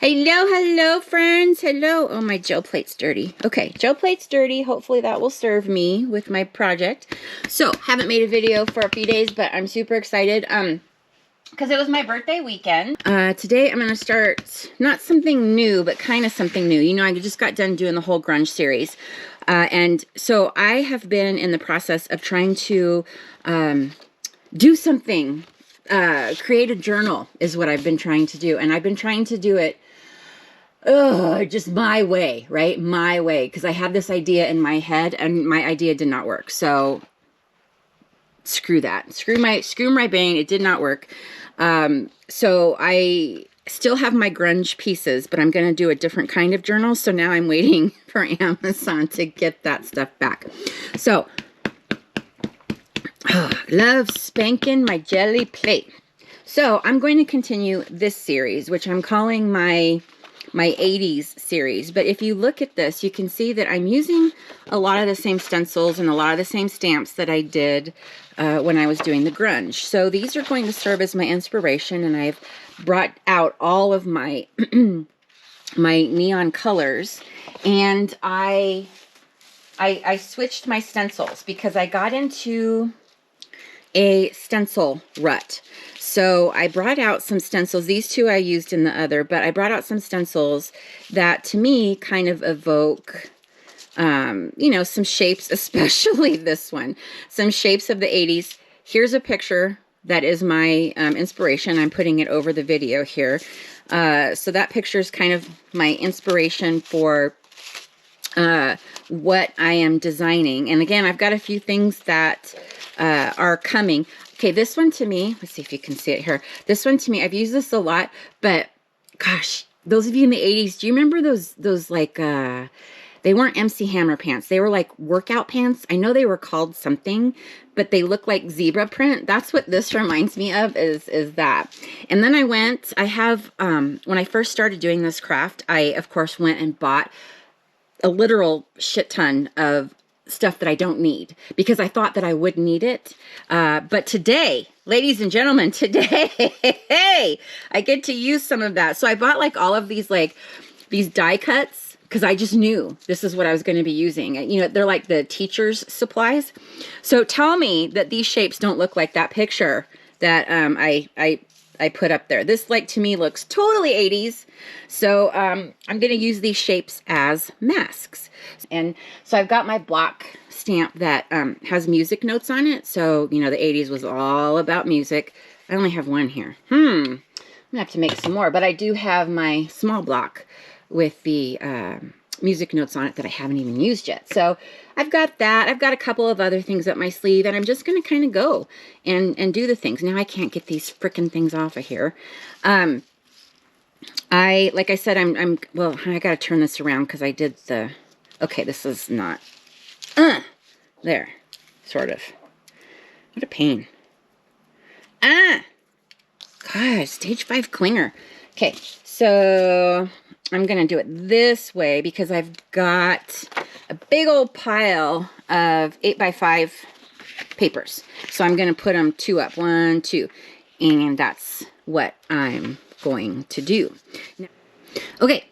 Hello, hello, friends. Hello. Oh, my gel plate's dirty. Okay, gel plate's dirty. Hopefully that will serve me with my project. So, haven't made a video for a few days, but I'm super excited. Because it was my birthday weekend. Today I'm going to start, not something new, but kind of something new. You know, I just got done doing the whole grunge series. And so I have been in the process of trying to do something. Create a journal is what I've been trying to do. And I've been trying to do it just my way, right? My way. Because I had this idea in my head and my idea did not work. So screw that. Screw my brain. It did not work. So I still have my grunge pieces, but I'm going to do a different kind of journal. So now I'm waiting for Amazon to get that stuff back. So, love spanking my jelly plate. So I'm going to continue this series, which I'm calling my 80s series. But if you look at this, you can see that I'm using a lot of the same stencils and a lot of the same stamps that I did when I was doing the grunge. So these are going to serve as my inspiration, and I've brought out all of my my neon colors, and I switched my stencils because I got into a stencil rut. So I brought out some stencils. These two I used in the other, but I brought out some stencils that to me kind of evoke, you know, some shapes, especially this one, some shapes of the 80s. Here's a picture that is my inspiration. I'm putting it over the video here. So that picture is kind of my inspiration for what I am designing. And again, I've got a few things that are coming. Okay, this one to me, let's see if you can see it here. This one to me, I've used this a lot, but gosh, those of you in the 80s, do you remember those like, they weren't MC Hammer pants. They were like workout pants. I know they were called something, but they look like zebra print. That's what this reminds me of, is that. And then I have, when I first started doing this craft, I, of course, went and bought a literal shit ton of stuff that I don't need because I thought that I would need it. But today, ladies and gentlemen, today, I get to use some of that. So I bought like all of these, like these die cuts because I just knew this is what I was going to be using. You know, they're like the teacher's supplies. So tell me that these shapes don't look like that picture that I put up there. This, like, to me looks totally 80s. So I'm going to use these shapes as masks. And so I've got my block stamp that has music notes on it. So, you know, the 80s was all about music. I only have one here. I'm going to have to make some more. But I do have my small block with the music notes on it that I haven't even used yet. So I've got that. I've got a couple of other things up my sleeve, and I'm just going to kind of go and do the things. Now I can't get these frickin' things off of here. Like I said, well, I got to turn this around because I did the, okay, this is not, there, sort of. What a pain. God, stage 5 clinger. Okay, so I'm going to do it this way because I've got a big old pile of 8x5 papers. So I'm going to put them 2 up, 1, 2, and that's what I'm going to do. Now, okay,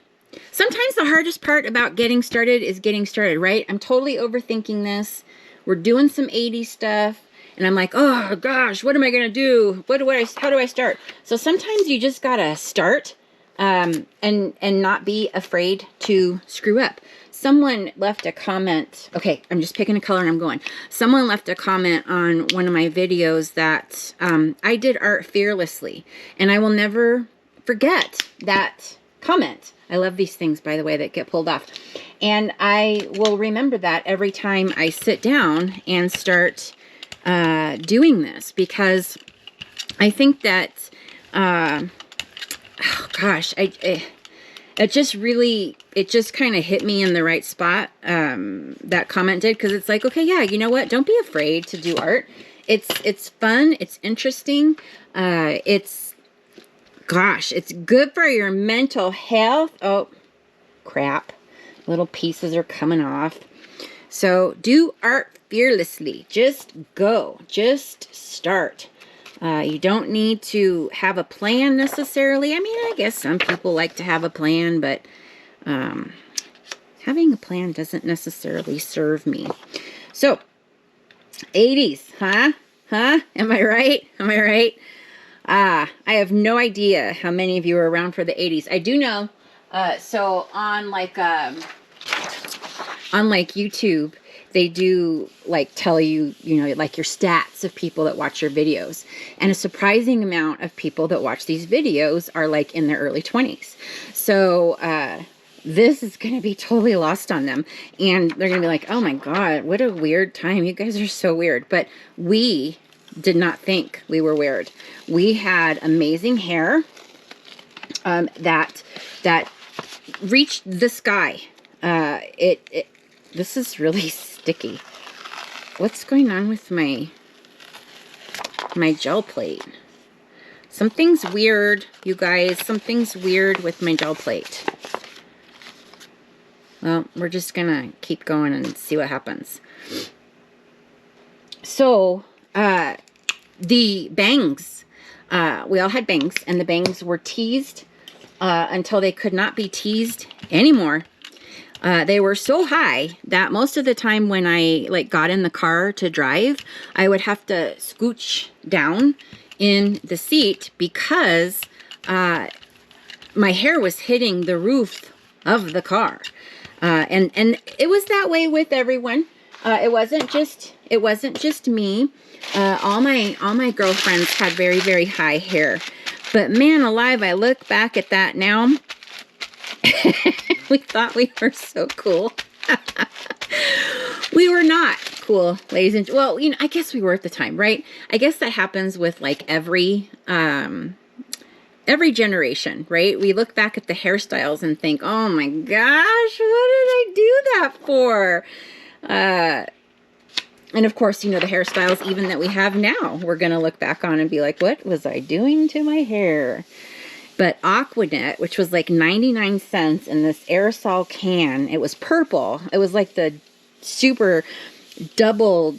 sometimes the hardest part about getting started is getting started, right? I'm totally overthinking this. We're doing some 80s stuff. And I'm like, oh gosh, what am I gonna do? How do I start? So sometimes you just gotta start, and not be afraid to screw up. Someone left a comment. Okay, I'm just picking a color and I'm going. Someone left a comment on one of my videos that I did art fearlessly, and I will never forget that comment. I love these things, by the way, that get pulled off, and I will remember that every time I sit down and start doing this, because I think that, oh gosh, it just kind of hit me in the right spot, that comment did, because it's like, okay, yeah, you know what? Don't be afraid to do art. It's fun. It's interesting. Gosh, it's good for your mental health. Oh, crap. Little pieces are coming off. So do art fearlessly. Just go. Just start. You don't need to have a plan necessarily. I mean, I guess some people like to have a plan, but having a plan doesn't necessarily serve me. So, 80s, huh? Huh? Am I right? Am I right? I have no idea how many of you are around for the 80s. I do know, so on like YouTube, they do like tell you, you know, like your stats of people that watch your videos. And a surprising amount of people that watch these videos are like in their early 20s. So, this is going to be totally lost on them. And they're going to be like, oh my God, what a weird time. You guys are so weird. But we did not think we were weird. We had amazing hair that reached the sky. This is really sticky. What's going on with my gel plate? Something's weird, you guys. Something's weird with my gel plate. Well, we're just gonna keep going and see what happens. So, the bangs, we all had bangs, and the bangs were teased until they could not be teased anymore. They were so high that most of the time when I like got in the car to drive, I would have to scooch down in the seat because my hair was hitting the roof of the car. And it was that way with everyone. It wasn't just me. All my girlfriends had very, very high hair. But man alive, I look back at that now. We thought we were so cool. We were not cool, ladies and gentlemen. Well, you know, I guess we were at the time, right? I guess that happens with like every generation, right? We look back at the hairstyles and think, oh my gosh, what did I do that for? And of course, you know, the hairstyles even that we have now, we're going to look back on and be like, what was I doing to my hair? But Aquanet, which was like 99 cents in this aerosol can, it was purple. It was like the super double,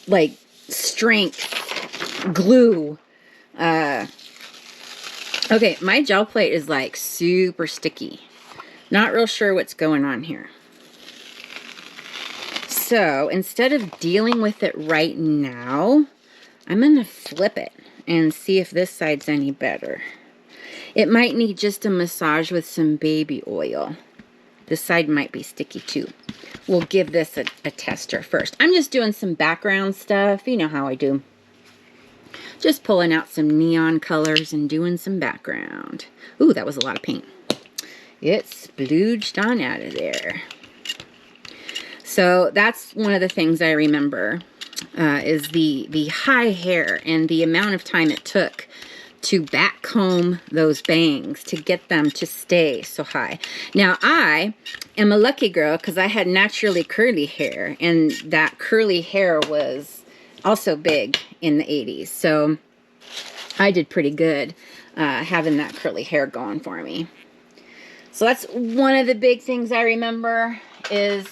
like, strength glue. Okay, my gel plate is like super sticky. Not real sure what's going on here. So instead of dealing with it right now, I'm going to flip it and see if this side's any better. It might need just a massage with some baby oil. This side might be sticky too. We'll give this a tester first. I'm just doing some background stuff. You know how I do. Just pulling out some neon colors and doing some background. Ooh, that was a lot of paint. It splooged on out of there. So that's one of the things I remember is the high hair and the amount of time it took to back comb those bangs to get them to stay so high. Now, I am a lucky girl because I had naturally curly hair, and that curly hair was also big in the 80s. So I did pretty good having that curly hair going for me. So that's one of the big things I remember is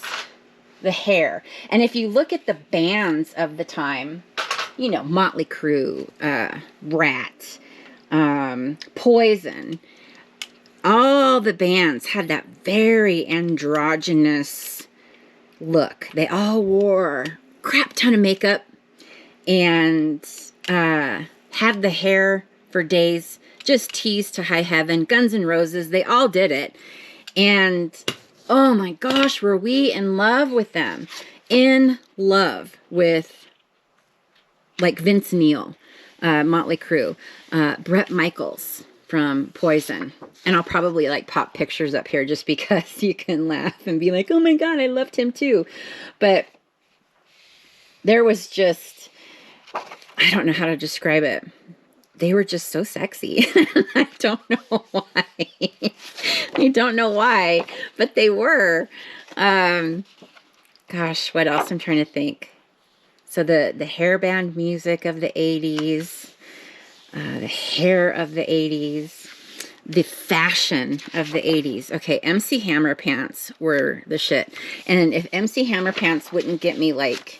the hair. And if you look at the bands of the time, you know, Motley Crue, Rat, Poison, all the bands had that very androgynous look. They all wore a crap ton of makeup and had the hair for days, just teased to high heaven. Guns N' Roses, they all did it. And oh my gosh, were we in love with them. In love with like Vince Neil, Motley Crue, Bret Michaels from Poison. And I'll probably like pop pictures up here just because you can laugh and be like, oh my God, I loved him too. But there was just, I don't know how to describe it. They were just so sexy. I don't know why. I don't know why, but they were. Gosh, what else? I'm trying to think. So the hairband music of the 80s, the hair of the 80s, the fashion of the 80s. Okay, MC Hammer pants were the shit. And if MC Hammer pants wouldn't get me like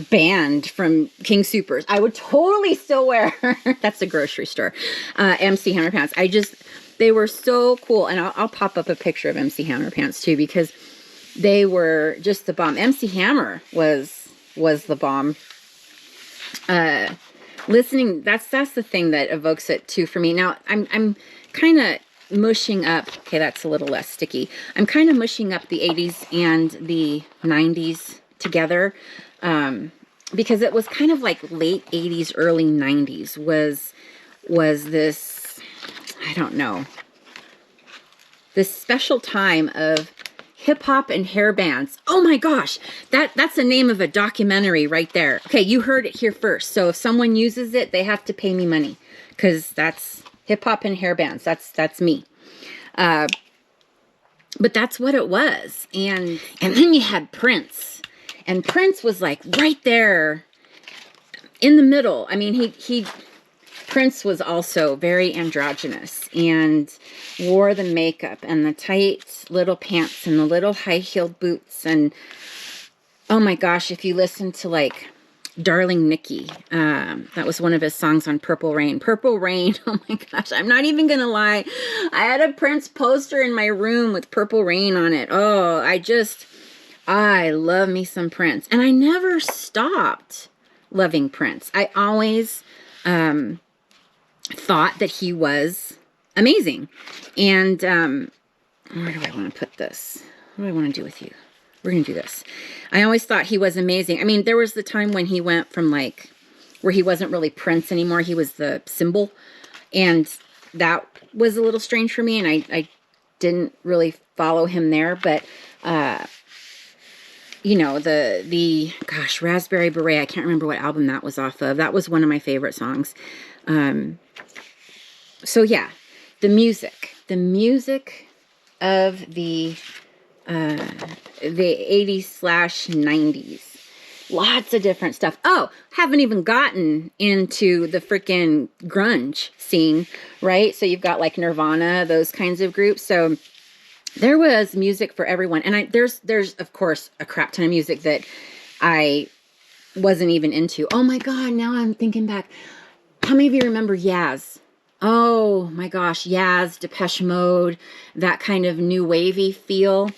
band from King Soopers. I would totally still wear, that's the grocery store, MC Hammer pants. They were so cool. And I'll pop up a picture of MC Hammer pants too, because they were just the bomb. MC Hammer was the bomb. Listening, that's the thing that evokes it too for me. Now I'm kind of mushing up, okay, that's a little less sticky. I'm kind of mushing up the 80s and the 90s together, because it was kind of like late 80s, early 90s was this, I don't know, this special time of hip hop and hair bands. Oh my gosh, that's the name of a documentary right there. Okay, you heard it here first. So if someone uses it, they have to pay me money, because that's hip hop and hair bands. That's me. But that's what it was. And then you had Prince, and Prince was like right there in the middle. I mean, Prince was also very androgynous and wore the makeup and the tight little pants and the little high-heeled boots. And oh my gosh, if you listen to like Darling Nikki, that was one of his songs on Purple Rain. Purple Rain, oh my gosh, I'm not even gonna lie. I had a Prince poster in my room with Purple Rain on it. Oh, I love me some Prince. And I never stopped loving Prince. I always thought that he was amazing. And where do I want to put this? What do I want to do with you? We're going to do this. I always thought he was amazing. I mean, there was the time when he went from like, where he wasn't really Prince anymore. He was the symbol. And that was a little strange for me. And I didn't really follow him there. But, you know, gosh, Raspberry Beret. I can't remember what album that was off of. That was one of my favorite songs. So yeah, the music of the 80s/90s, lots of different stuff. Oh, haven't even gotten into the freaking grunge scene, right? So you've got like Nirvana, those kinds of groups. So there was music for everyone. And there's of course a crap ton of music that I wasn't even into. Oh my God, now I'm thinking back. How many of you remember Yaz? Oh my gosh, Yaz, Depeche Mode, that kind of new wavy feel.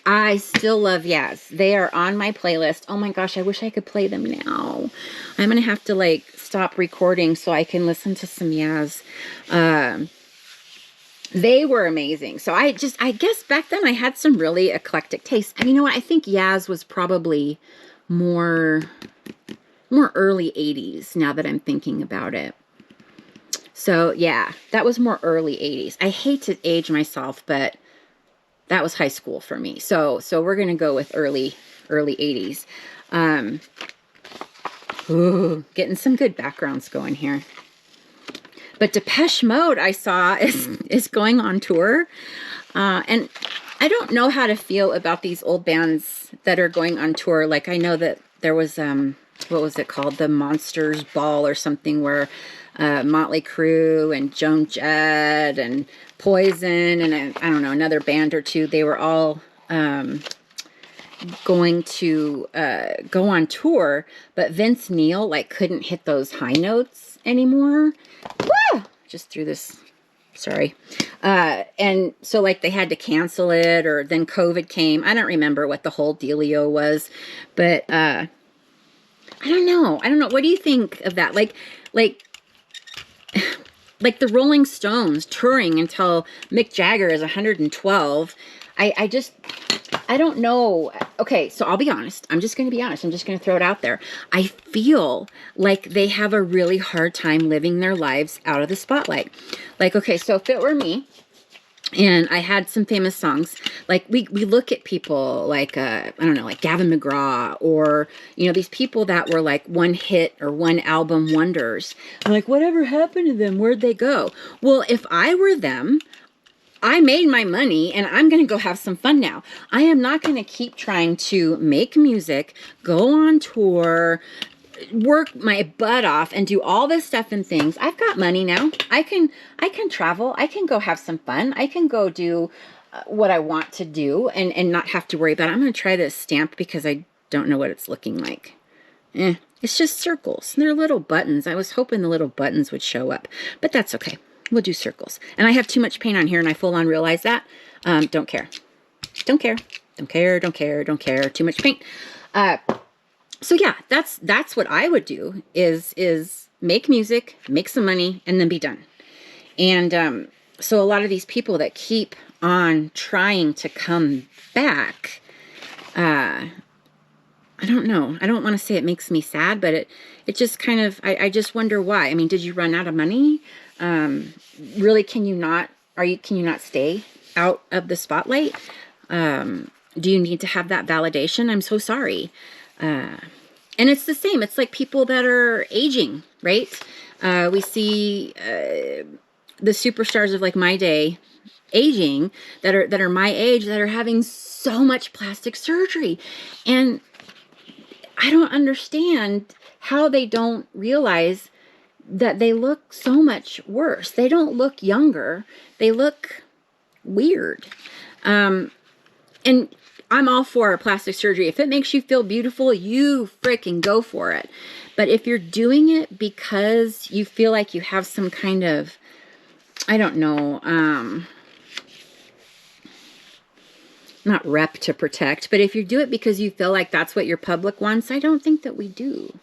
I still love Yaz. They are on my playlist. Oh my gosh, I wish I could play them now. I'm going to have to like stop recording so I can listen to some Yaz. They were amazing. So I guess back then I had some really eclectic tastes. And you know what? I think Yaz was probably more early 80s now that I'm thinking about it. So yeah, that was more early 80s. I hate to age myself, but that was high school for me. So we're going to go with early 80s. Ooh, getting some good backgrounds going here. But Depeche Mode, I saw, is going on tour. And I don't know how to feel about these old bands that are going on tour. Like, I know that there was, what was it called? The Monsters Ball or something, where Motley Crue and Joan Jett and Poison and I don't know, another band or two, they were all going to go on tour, but Vince Neil like couldn't hit those high notes anymore. Woo! Just threw this, sorry. And so like they had to cancel it, or then COVID came. I don't remember what the whole dealio was, but I don't know. What do you think of that? Like the Rolling Stones touring until Mick Jagger is 112. I don't know. Okay, so I'll be honest. I'm just going to be honest. I'm just going to throw it out there. I feel like they have a really hard time living their lives out of the spotlight. Like, okay, so if it were me, and I had some famous songs, like we look at people like, I don't know, like Gavin McGraw, or, you know, these people that were like one hit or one album wonders. I'm like, whatever happened to them? Where'd they go? Well, if I were them, I made my money and I'm going to go have some fun now. I am not going to keep trying to make music, go on tour, work my butt off and do all this stuff and things. I've got money now. I can travel. I can go have some fun. I can go do what I want to do and not have to worry about it. I'm going to try this stamp because I don't know what it's looking like. It's just circles. They're little buttons. I was hoping the little buttons would show up, but that's okay. We'll do circles. And I have too much paint on here, and I full on realize that. Don't care. Don't care. Don't care. Don't care. Don't care. Too much paint. So yeah, that's what I would do is make music, make some money, and then be done. And so a lot of these people that keep on trying to come back, I don't know. I don't want to say it makes me sad, but it just kind of, I just wonder why. I mean, did you run out of money? Really, can you not stay out of the spotlight? Do you need to have that validation? I'm so sorry. And it's the same. It's like people that are aging, right? We see the superstars of like my day aging that are my age, that are having so much plastic surgery. And I don't understand how they don't realize that they look so much worse. They don't look younger. They look weird. And I'm all for plastic surgery. If it makes you feel beautiful, you freaking go for it. But if you're doing it because you feel like you have some kind of, I don't know, not rep to protect, but if you do it because you feel like that's what your public wants, I don't think that we do.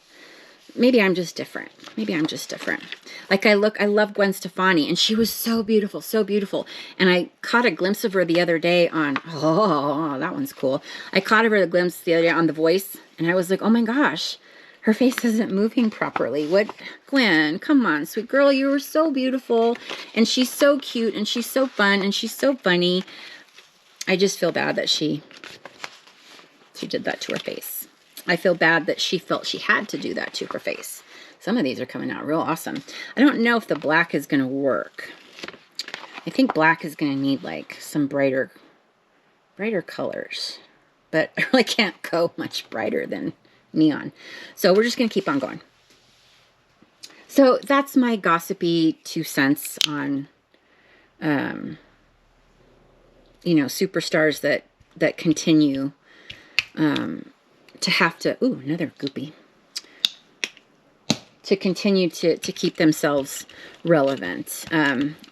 Maybe I'm just different. Maybe I'm just different. Like I love Gwen Stefani, and she was so beautiful, so beautiful. And I caught a glimpse of her the other day on, oh, that one's cool. I caught her a glimpse the other day on The Voice, and I was like, oh my gosh, her face isn't moving properly. What, Gwen, come on, sweet girl, you were so beautiful. And she's so cute, and she's so fun, and she's so funny. I just feel bad that she did that to her face. I feel bad that she felt she had to do that to her face. Some of these are coming out real awesome. I don't know if the black is going to work. I think black is going to need like some brighter colors. But I really can't go much brighter than neon. So we're just going to keep on going. So that's my gossipy 2 cents on, you know, superstars that continue to have to, ooh, another goopy, to continue to keep themselves relevant,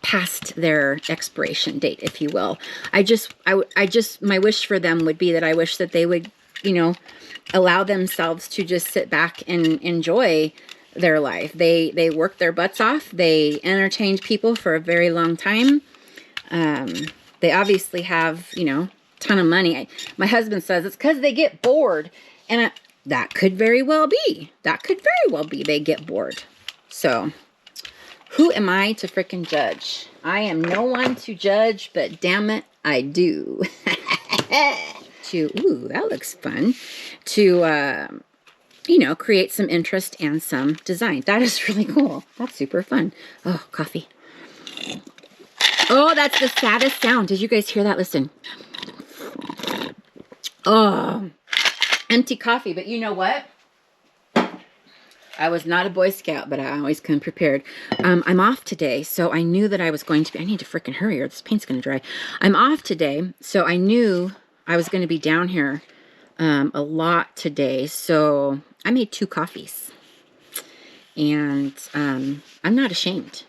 past their expiration date, if you will. I just, my wish for them would be that I wish that they would, you know, allow themselves to just sit back and enjoy their life. They worked their butts off. They entertained people for a very long time. They obviously have, you know, ton of money. My husband says it's because they get bored. And that could very well be. That could very well be they get bored. So, who am I to frickin' judge? I am no one to judge, but damn it, I do. Ooh, that looks fun. To, you know, create some interest and some design. That is really cool. That's super fun. Oh, coffee. Oh, that's the saddest sound. Did you guys hear that? Listen. Oh, empty coffee. But you know what? I was not a Boy Scout, but I always come prepared. I'm off today, so I knew that I was going to be... I need to freaking hurry or this paint's going to dry. I'm off today, so I knew I was going to be down here a lot today. So I made 2 coffees. And I'm not ashamed.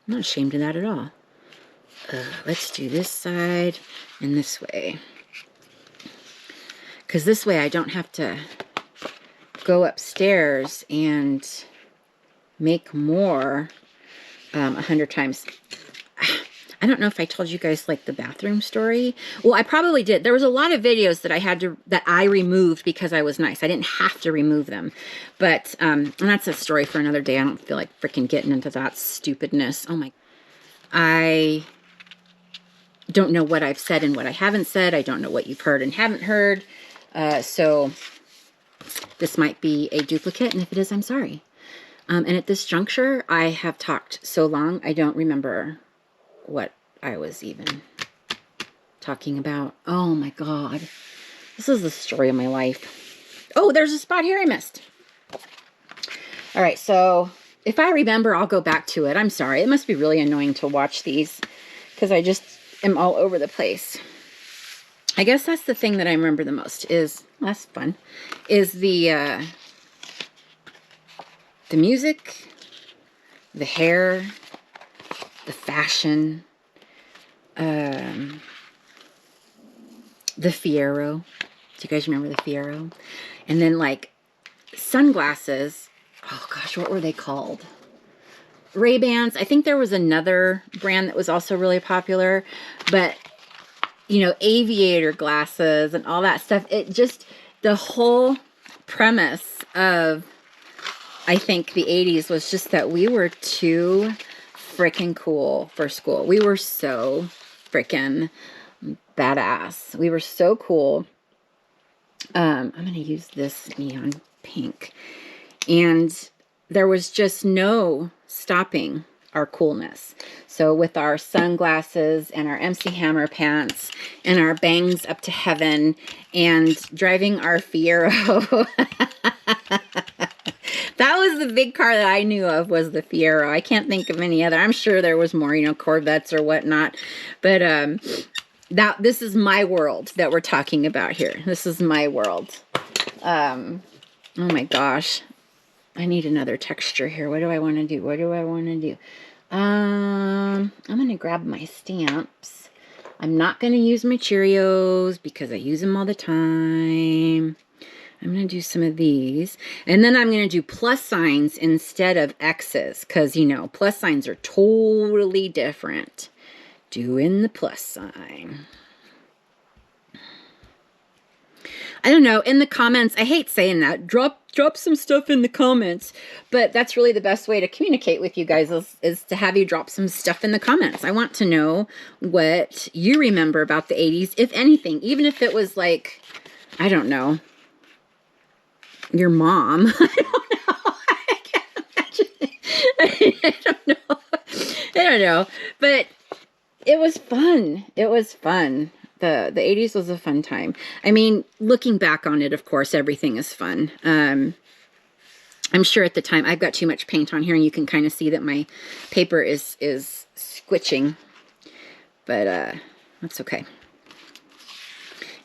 I'm not ashamed of that at all. Let's do this side and this way. Because this way I don't have to go upstairs and make more 100 times. I don't know if I told you guys like the bathroom story. Well, I probably did. There was a lot of videos that I removed because I was nice. I didn't have to remove them. But, and that's a story for another day. I don't feel like freaking getting into that stupidness. Oh my. I don't know what I've said and what I haven't said. I don't know what you've heard and haven't heard. So this might be a duplicate, and if it is, I'm sorry. And at this juncture, I have talked so long, I don't remember what I was even talking about. Oh my God. This is the story of my life. Oh, there's a spot here I missed. All right, so if I remember, I'll go back to it. I'm sorry. It must be really annoying to watch these because I just am all over the place. I guess that's the thing that I remember the most is, well, that's fun, is the the music, the hair, the fashion, the Fiero. Do you guys remember the Fiero? And then like sunglasses. Oh gosh, what were they called? Ray-Bans. I think there was another brand that was also really popular, but you know, aviator glasses and all that stuff. It just, the whole premise of, I think, the 80s was just that we were too freaking cool for school. We were so freaking badass. We were so cool. I'm going to use this neon pink. And there was just no stopping our coolness. So with our sunglasses and our MC Hammer pants and our bangs up to heaven and driving our Fiero. That was the big car that I knew of, was the Fiero. I can't think of any other. I'm sure there was more, you know, Corvettes or whatnot. But this is my world that we're talking about here. This is my world. Oh my gosh. I need another texture here. What do I want to do? What do I want to do? I'm going to grab my stamps. I'm not going to use my Cheerios because I use them all the time. I'm going to do some of these. And then I'm going to do plus signs instead of X's because, you know, plus signs are totally different. Doing the plus sign. I don't know, in the comments, I hate saying that, drop some stuff in the comments, but that's really the best way to communicate with you guys is to have you drop some stuff in the comments. I want to know what you remember about the 80s, if anything, even if it was like, I don't know, your mom. I don't know. I can't imagine. I don't know. I don't know, but it was fun. It was fun. The 80s was a fun time. I mean, looking back on it, of course, everything is fun. I'm sure at the time, I've got too much paint on here, and you can kind of see that my paper is squitching. But that's okay.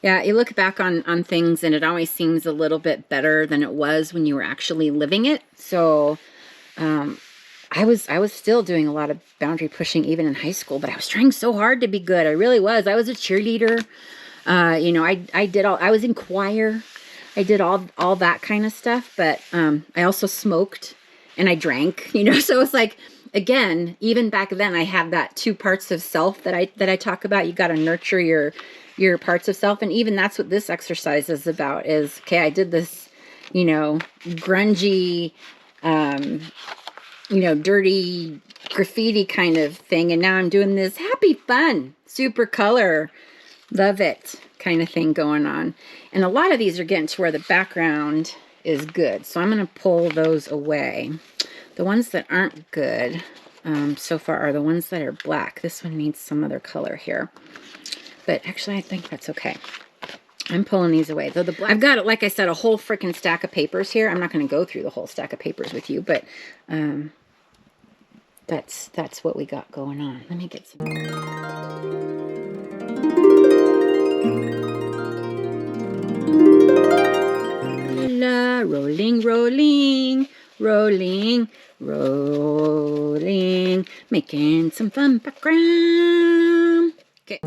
Yeah, you look back on things, and it always seems a little bit better than it was when you were actually living it. So I was still doing a lot of boundary pushing even in high school, but I was trying so hard to be good. I really was. I was a cheerleader. You know, I was in choir. I did all that kind of stuff, but I also smoked and I drank, you know, so it's like, again, even back then I had that two parts of self that I talk about. You got to nurture your parts of self. And even that's what this exercise is about is, okay, I did this, you know, grungy, you know, dirty graffiti kind of thing. And now I'm doing this happy, fun, super color, love it kind of thing going on. And a lot of these are getting to where the background is good. So I'm going to pull those away. The ones that aren't good so far are the ones that are black. This one needs some other color here. But actually, I think that's okay. I'm pulling these away. Though the black, I've got, like I said, a whole freaking stack of papers here. I'm not going to go through the whole stack of papers with you, but that's what we got going on. Let me get some. La, rolling, rolling, rolling, rolling, making some fun background. Okay.